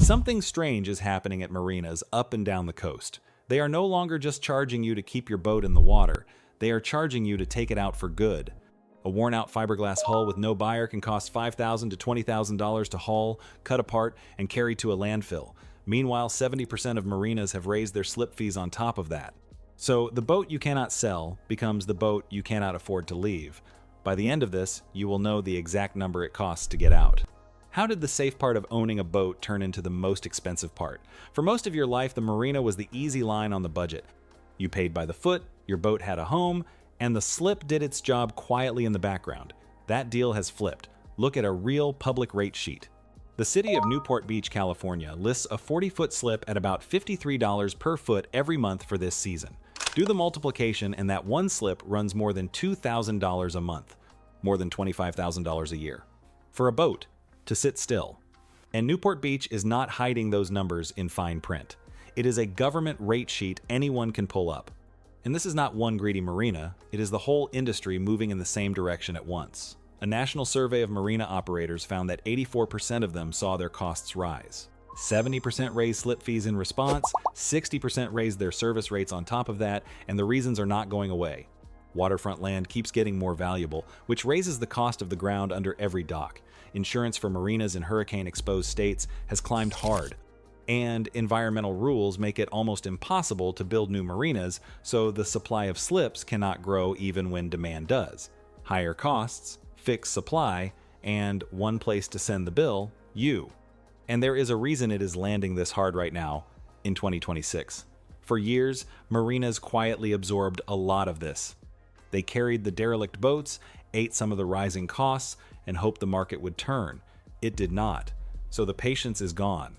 Something strange is happening at marinas up and down the coast. They are no longer just charging you to keep your boat in the water, they are charging you to take it out for good. A worn-out fiberglass hull with no buyer can cost $5,000 to $20,000 to haul, cut apart, and carry to a landfill. Meanwhile, 70% of marinas have raised their slip fees on top of that. So the boat you cannot sell becomes the boat you cannot afford to leave. By the end of this, you will know the exact number it costs to get out. How did the safe part of owning a boat turn into the most expensive part? For most of your life, the marina was the easy line on the budget. You paid by the foot, your boat had a home, and the slip did its job quietly in the background. That deal has flipped. Look at a real public rate sheet. The city of Newport Beach, California lists a 40-foot slip at about $53 per foot every month for this season. Do the multiplication and that one slip runs more than $2,000 a month, more than $25,000 a year. For a boat, to sit still. And Newport Beach is not hiding those numbers in fine print. It is a government rate sheet anyone can pull up. And this is not one greedy marina, it is the whole industry moving in the same direction at once. A national survey of marina operators found that 84% of them saw their costs rise. 70% raised slip fees in response, 60% raised their service rates on top of that, and the reasons are not going away. Waterfront land keeps getting more valuable, which raises the cost of the ground under every dock. Insurance for marinas in hurricane-exposed states has climbed hard, and environmental rules make it almost impossible to build new marinas, so the supply of slips cannot grow even when demand does. Higher costs, fixed supply, and one place to send the bill, you. And there is a reason it is landing this hard right now, in 2026. For years, marinas quietly absorbed a lot of this. They carried the derelict boats, ate some of the rising costs, and hoped the market would turn. It did not, so the patience is gone.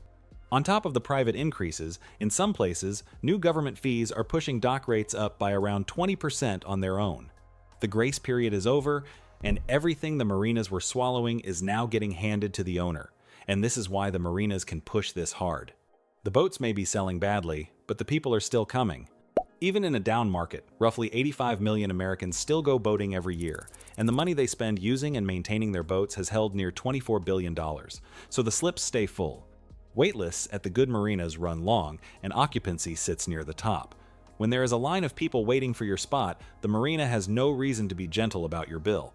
On top of the private increases, in some places, new government fees are pushing dock rates up by around 20% on their own. The grace period is over, and everything the marinas were swallowing is now getting handed to the owner. And this is why the marinas can push this hard. The boats may be selling badly, but the people are still coming. Even in a down market, roughly 85 million Americans still go boating every year, and the money they spend using and maintaining their boats has held near $24 billion, so the slips stay full. Waitlists at the good marinas run long, and occupancy sits near the top. When there is a line of people waiting for your spot, the marina has no reason to be gentle about your bill.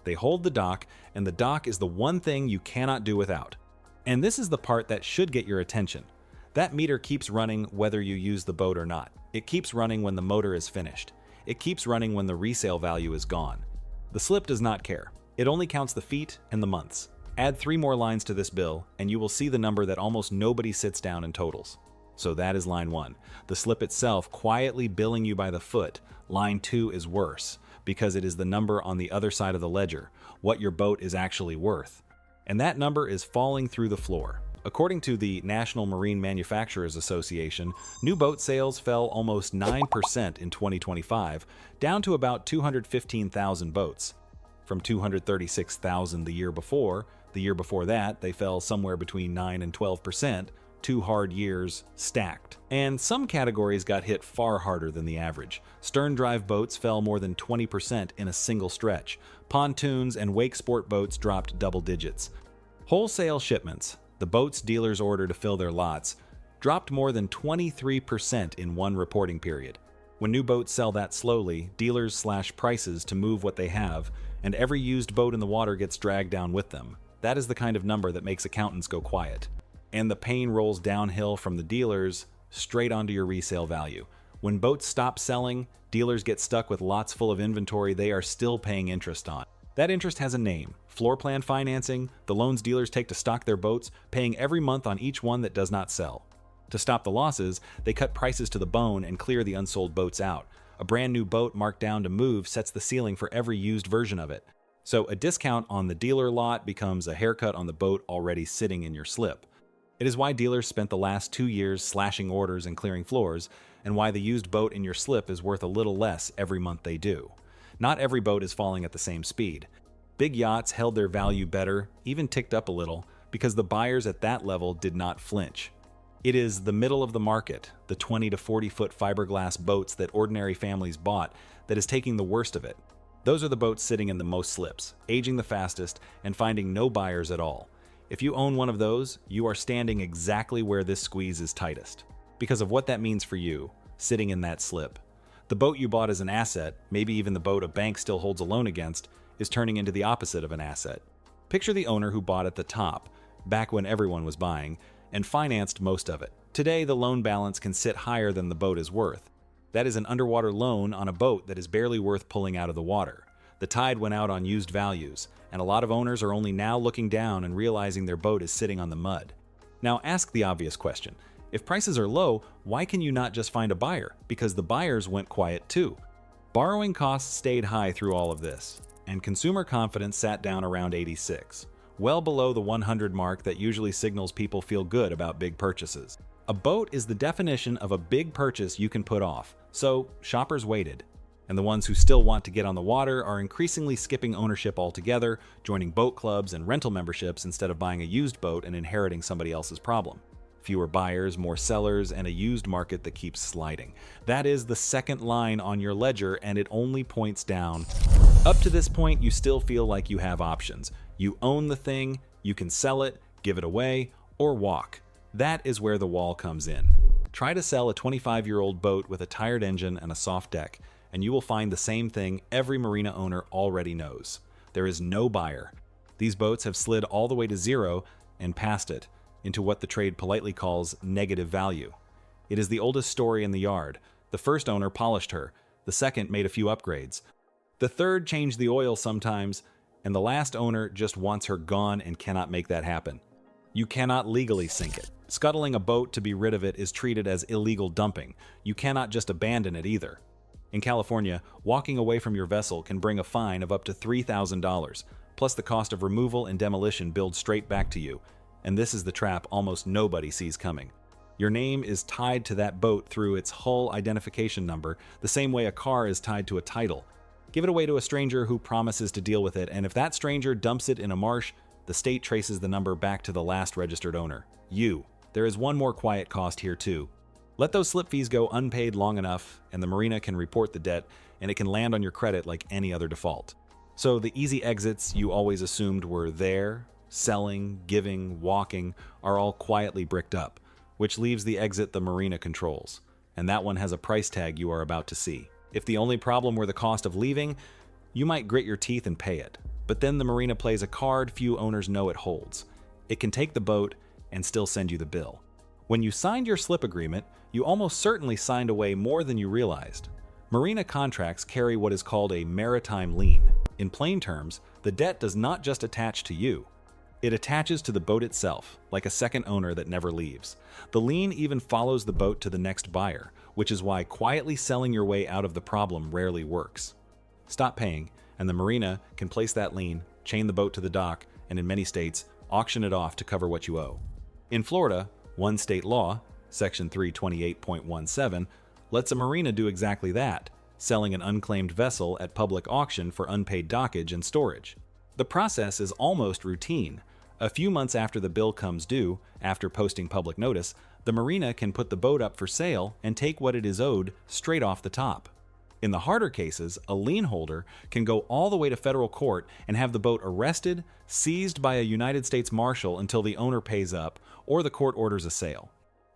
They hold the dock, and the dock is the one thing you cannot do without. And this is the part that should get your attention. That meter keeps running whether you use the boat or not. It keeps running when the motor is finished. It keeps running when the resale value is gone. The slip does not care. It only counts the feet and the months. Add 3 more lines to this bill, and you will see the number that almost nobody sits down and totals. So that is line 1. The slip itself quietly billing you by the foot. Line 2 is worse, because it is the number on the other side of the ledger, what your boat is actually worth. And that number is falling through the floor. According to the National Marine Manufacturers Association, new boat sales fell almost 9% in 2025, down to about 215,000 boats. From 236,000 the year before that, they fell somewhere between 9 and 12%, 2 hard years stacked. And some categories got hit far harder than the average. Stern drive boats fell more than 20% in a single stretch. Pontoons and wake sport boats dropped double digits. Wholesale shipments, the boats dealers order to fill their lots, dropped more than 23% in one reporting period. When new boats sell that slowly, dealers slash prices to move what they have, and every used boat in the water gets dragged down with them. That is the kind of number that makes accountants go quiet. And the pain rolls downhill from the dealers straight onto your resale value. When boats stop selling, dealers get stuck with lots full of inventory they are still paying interest on. That interest has a name: floor plan financing, the loans dealers take to stock their boats, paying every month on each one that does not sell. To stop the losses, they cut prices to the bone and clear the unsold boats out. A brand new boat marked down to move sets the ceiling for every used version of it. So a discount on the dealer lot becomes a haircut on the boat already sitting in your slip. It is why dealers spent the last 2 years slashing orders and clearing floors, and why the used boat in your slip is worth a little less every month they do. Not every boat is falling at the same speed. Big yachts held their value better, even ticked up a little, because the buyers at that level did not flinch. It is the middle of the market, the 20 to 40 foot fiberglass boats that ordinary families bought, that is taking the worst of it. Those are the boats sitting in the most slips, aging the fastest, and finding no buyers at all. If you own one of those, you are standing exactly where this squeeze is tightest, because of what that means for you, sitting in that slip. The boat you bought as an asset, maybe even the boat a bank still holds a loan against, is turning into the opposite of an asset. Picture the owner who bought at the top, back when everyone was buying, and financed most of it. Today, the loan balance can sit higher than the boat is worth. That is an underwater loan on a boat that is barely worth pulling out of the water. The tide went out on used values, and a lot of owners are only now looking down and realizing their boat is sitting on the mud. Now ask the obvious question. If prices are low, why can you not just find a buyer? Because the buyers went quiet too. Borrowing costs stayed high through all of this, and consumer confidence sat down around 86, well below the 100 mark that usually signals people feel good about big purchases. A boat is the definition of a big purchase you can put off, so shoppers waited. And the ones who still want to get on the water are increasingly skipping ownership altogether, joining boat clubs and rental memberships instead of buying a used boat and inheriting somebody else's problem. Fewer buyers, more sellers, and a used market that keeps sliding. That is the second line on your ledger, and it only points down. Up to this point, you still feel like you have options. You own the thing, you can sell it, give it away, or walk. That is where the wall comes in. Try to sell a 25-year-old boat with a tired engine and a soft deck, and you will find the same thing every marina owner already knows. There is no buyer. These boats have slid all the way to zero and past it, into what the trade politely calls negative value. It is the oldest story in the yard. The first owner polished her, the second made a few upgrades. The third changed the oil sometimes, and the last owner just wants her gone and cannot make that happen. You cannot legally sink it. Scuttling a boat to be rid of it is treated as illegal dumping. You cannot just abandon it either. In California, walking away from your vessel can bring a fine of up to $3,000, plus the cost of removal and demolition billed straight back to you. And this is the trap almost nobody sees coming. Your name is tied to that boat through its hull identification number, the same way a car is tied to a title. Give it away to a stranger who promises to deal with it, and if that stranger dumps it in a marsh, the state traces the number back to the last registered owner, you. There is one more quiet cost here too. Let those slip fees go unpaid long enough, and the marina can report the debt, and it can land on your credit like any other default. So the easy exits you always assumed were there, selling, giving, walking, are all quietly bricked up, which leaves the exit the marina controls. And that one has a price tag you are about to see. If the only problem were the cost of leaving, you might grit your teeth and pay it. But then the marina plays a card few owners know it holds. It can take the boat and still send you the bill. When you signed your slip agreement, you almost certainly signed away more than you realized. Marina contracts carry what is called a maritime lien. In plain terms, the debt does not just attach to you. It attaches to the boat itself, like a second owner that never leaves. The lien even follows the boat to the next buyer, which is why quietly selling your way out of the problem rarely works. Stop paying, and the marina can place that lien, chain the boat to the dock, and in many states, auction it off to cover what you owe. In Florida, one state law, Section 328.17, lets a marina do exactly that, selling an unclaimed vessel at public auction for unpaid dockage and storage. The process is almost routine. A few months after the bill comes due, after posting public notice, the marina can put the boat up for sale and take what it is owed straight off the top. In the harder cases, a lien holder can go all the way to federal court and have the boat arrested, seized by a United States Marshal until the owner pays up, or the court orders a sale.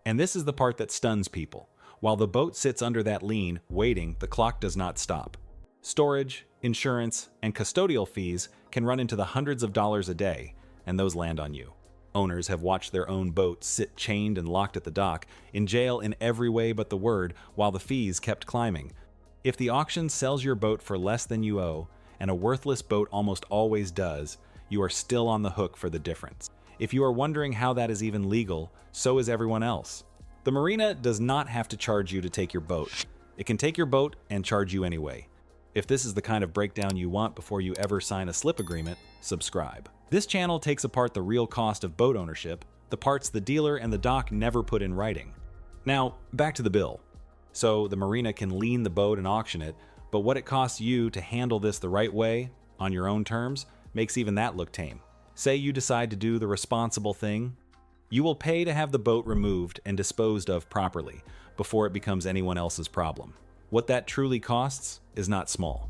And this is the part that stuns people. While the boat sits under that lien, waiting, the clock does not stop. Storage, insurance, and custodial fees can run into the hundreds of dollars a day, and those land on you. Owners have watched their own boat sit chained and locked at the dock, in jail in every way but the word, while the fees kept climbing. If the auction sells your boat for less than you owe, and a worthless boat almost always does, you are still on the hook for the difference. If you are wondering how that is even legal, so is everyone else. The marina does not have to charge you to take your boat. It can take your boat and charge you anyway. If this is the kind of breakdown you want before you ever sign a slip agreement, subscribe. This channel takes apart the real cost of boat ownership, the parts the dealer and the dock never put in writing. Now, back to the bill. So the marina can lien the boat and auction it, but what it costs you to handle this the right way, on your own terms, makes even that look tame. Say you decide to do the responsible thing. You will pay to have the boat removed and disposed of properly before it becomes anyone else's problem. What that truly costs is not small.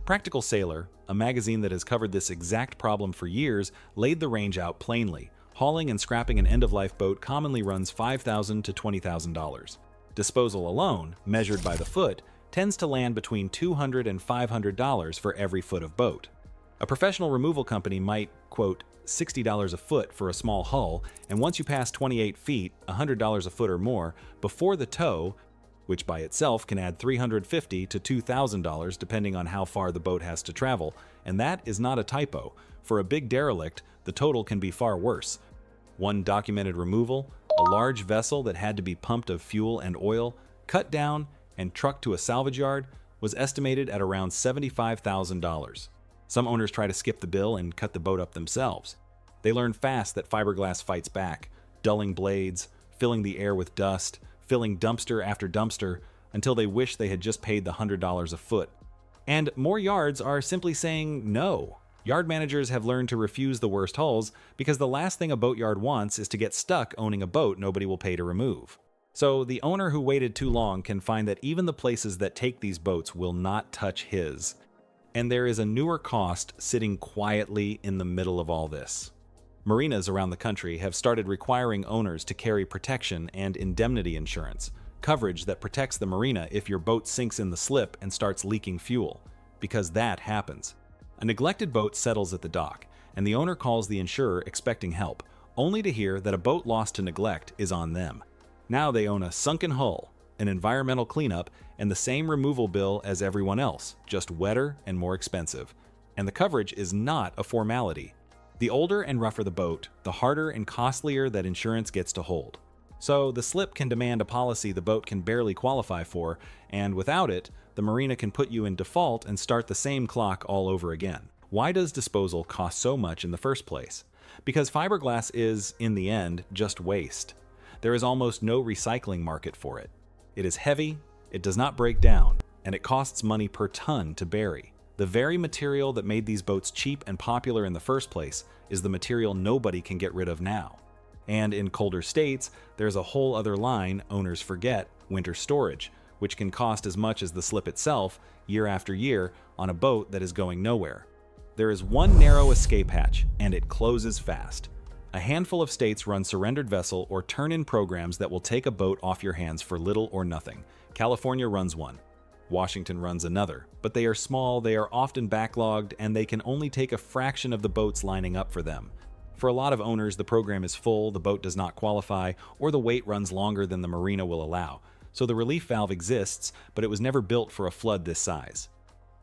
Practical Sailor, a magazine that has covered this exact problem for years, laid the range out plainly. hauling and scrapping an end-of-life boat commonly runs $5,000 to $20,000. Disposal alone, measured by the foot, tends to land between $200 and $500 for every foot of boat. A professional removal company might quote $60 a foot for a small hull, and once you pass 28 feet, $100 a foot or more, before the tow, which by itself can add $350 to $2,000 depending on how far the boat has to travel, and that is not a typo. For a big derelict, the total can be far worse. One documented removal, a large vessel that had to be pumped of fuel and oil, cut down, and trucked to a salvage yard, was estimated at around $75,000. Some owners try to skip the bill and cut the boat up themselves. They learn fast that fiberglass fights back, dulling blades, filling the air with dust, filling dumpster after dumpster, until they wish they had just paid the $100 a foot. And more yards are simply saying no. Yard managers have learned to refuse the worst hulls because the last thing a boatyard wants is to get stuck owning a boat nobody will pay to remove. So the owner who waited too long can find that even the places that take these boats will not touch his. And there is a newer cost sitting quietly in the middle of all this. Marinas around the country have started requiring owners to carry protection and indemnity insurance, coverage that protects the marina if your boat sinks in the slip and starts leaking fuel, because that happens. A neglected boat settles at the dock, and the owner calls the insurer expecting help, only to hear that a boat lost to neglect is on them. Now they own a sunken hull, an environmental cleanup, and the same removal bill as everyone else, just wetter and more expensive. And the coverage is not a formality. The older and rougher the boat, the harder and costlier that insurance gets to hold. So the slip can demand a policy the boat can barely qualify for, and without it, the marina can put you in default and start the same clock all over again. Why does disposal cost so much in the first place? Because fiberglass is, in the end, just waste. There is almost no recycling market for it. It is heavy, it does not break down, and it costs money per ton to bury. The very material that made these boats cheap and popular in the first place is the material nobody can get rid of now. And in colder states, there's a whole other line owners forget, winter storage, which can cost as much as the slip itself year after year on a boat that is going nowhere. There is one narrow escape hatch, and it closes fast. A handful of states run surrendered vessel or turn-in programs that will take a boat off your hands for little or nothing. California runs one. Washington runs another, but they are small, they are often backlogged, and they can only take a fraction of the boats lining up for them. For a lot of owners, the program is full, the boat does not qualify, or the wait runs longer than the marina will allow. So the relief valve exists, but it was never built for a flood this size.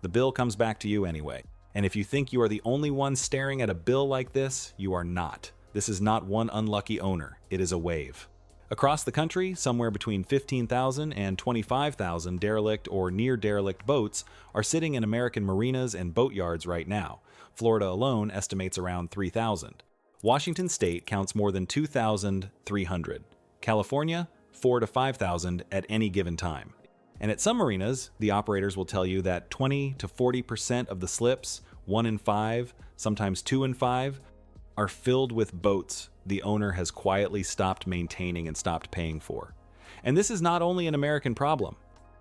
The bill comes back to you anyway. And if you think you are the only one staring at a bill like this, you are not. This is not one unlucky owner, it is a wave. Across the country, somewhere between 15,000 and 25,000 derelict or near-derelict boats are sitting in American marinas and boatyards right now. Florida alone estimates around 3,000. Washington state counts more than 2,300. California, 4,000 to 5,000 at any given time. And at some marinas, the operators will tell you that 20 to 40% of the slips, 1 in 5, sometimes 2 in 5, are filled with boats the owner has quietly stopped maintaining and stopped paying for. And this is not only an American problem.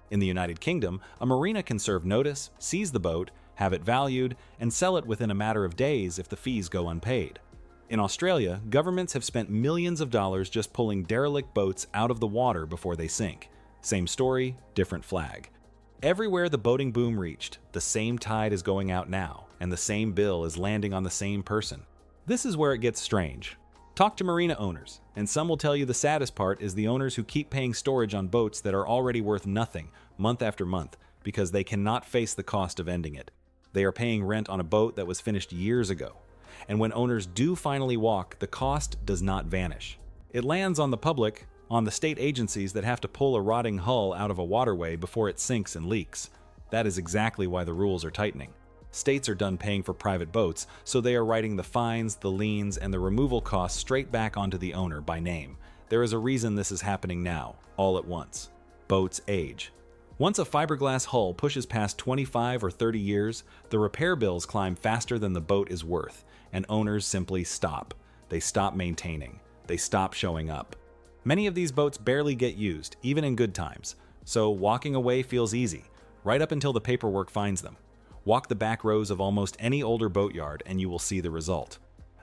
In the United Kingdom, a marina can serve notice, seize the boat, have it valued, and sell it within a matter of days if the fees go unpaid. In Australia, governments have spent millions of dollars just pulling derelict boats out of the water before they sink. Same story, different flag. Everywhere the boating boom reached, the same tide is going out now, and the same bill is landing on the same person. This is where it gets strange. Talk to marina owners, and some will tell you the saddest part is the owners who keep paying storage on boats that are already worth nothing, month after month, because they cannot face the cost of ending it. They are paying rent on a boat that was finished years ago. And when owners do finally walk, the cost does not vanish. It lands on the public, on the state agencies that have to pull a rotting hull out of a waterway before it sinks and leaks. That is exactly why the rules are tightening. States are done paying for private boats, so they are writing the fines, the liens, and the removal costs straight back onto the owner by name. There is a reason this is happening now, all at once. Boats age. Once a fiberglass hull pushes past 25 or 30 years, the repair bills climb faster than the boat is worth, and owners simply stop. They stop maintaining. They stop showing up. Many of these boats barely get used, even in good times, so walking away feels easy, right up until the paperwork finds them. Walk the back rows of almost any older boatyard and you will see the result.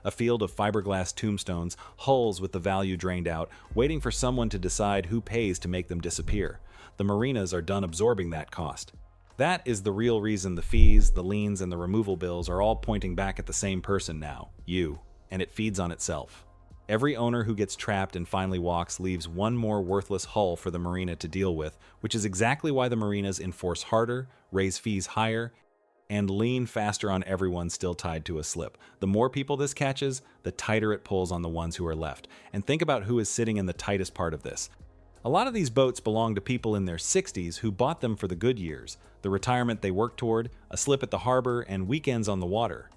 A field of fiberglass tombstones, hulls with the value drained out, waiting for someone to decide who pays to make them disappear. The marinas are done absorbing that cost. That is the real reason the fees, the liens, and the removal bills are all pointing back at the same person now, you, and it feeds on itself. Every owner who gets trapped and finally walks leaves one more worthless hull for the marina to deal with, which is exactly why the marinas enforce harder, raise fees higher, and lean faster on everyone still tied to a slip. The more people this catches, the tighter it pulls on the ones who are left. And think about who is sitting in the tightest part of this. A lot of these boats belong to people in their 60s who bought them for the good years, the retirement they worked toward, a slip at the harbor, and weekends on the water.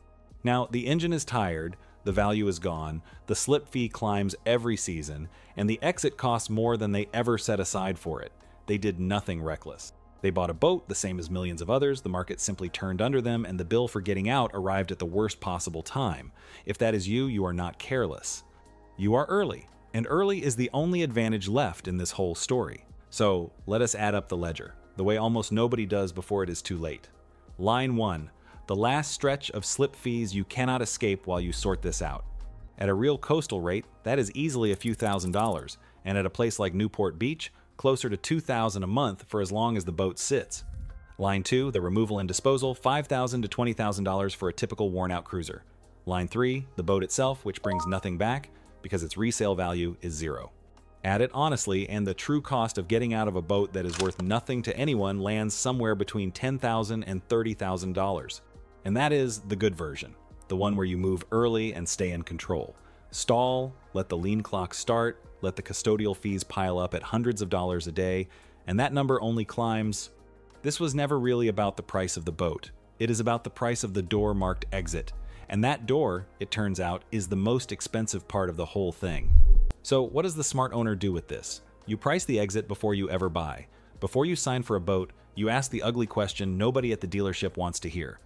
Now, the engine is tired, the value is gone, the slip fee climbs every season, and the exit costs more than they ever set aside for it. They did nothing reckless. They bought a boat, the same as millions of others, the market simply turned under them, and the bill for getting out arrived at the worst possible time. If that is you, you are not careless. You are early. And early is the only advantage left in this whole story. So let us add up the ledger, the way almost nobody does before it is too late. Line 1, the last stretch of slip fees you cannot escape while you sort this out. At a real coastal rate, that is easily a few $1,000s, and at a place like Newport Beach, closer to $2,000 a month for as long as the boat sits. Line 2, the removal and disposal, $5,000 to $20,000 for a typical worn-out cruiser. Line 3, the boat itself, which brings nothing back, because its resale value is zero. Add it honestly, and the true cost of getting out of a boat that is worth nothing to anyone lands somewhere between $10,000 and $30,000. And that is the good version, the one where you move early and stay in control. Stall, let the lien clock start, let the custodial fees pile up at hundreds of dollars a day, and that number only climbs. This was never really about the price of the boat. It is about the price of the door marked exit. And that door, it turns out, is the most expensive part of the whole thing. So what does the smart owner do with this? You price the exit before you ever buy. Before you sign for a boat, you ask the ugly question nobody at the dealership wants to hear.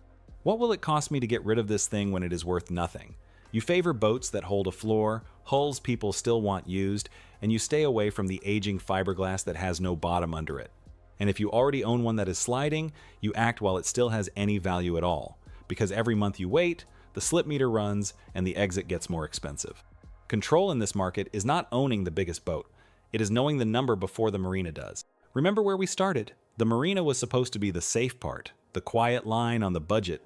What will it cost me to get rid of this thing when it is worth nothing? You favor boats that hold a floor, hulls people still want used, and you stay away from the aging fiberglass that has no bottom under it. And if you already own one that is sliding, you act while it still has any value at all. Because every month you wait, the slip meter runs, and the exit gets more expensive. Control in this market is not owning the biggest boat. It is knowing the number before the marina does. Remember where we started? The marina was supposed to be the safe part, the quiet line on the budget.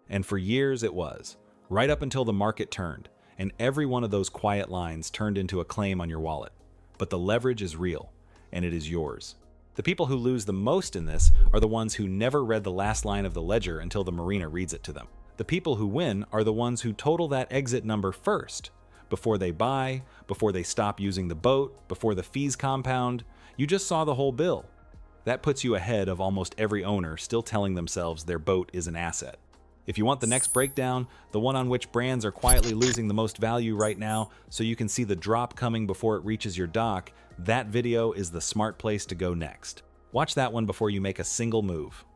And for years it was, right up until the market turned, and every one of those quiet lines turned into a claim on your wallet. But the leverage is real, and it is yours. The people who lose the most in this are the ones who never read the last line of the ledger until the marina reads it to them. The people who win are the ones who total that exit number first. Before they buy, before they stop using the boat, before the fees compound. You just saw the whole bill. That puts you ahead of almost every owner still telling themselves their boat is an asset. If you want the next breakdown, the one on which brands are quietly losing the most value right now so you can see the drop coming before it reaches your dock, that video is the smart place to go next. Watch that one before you make a single move.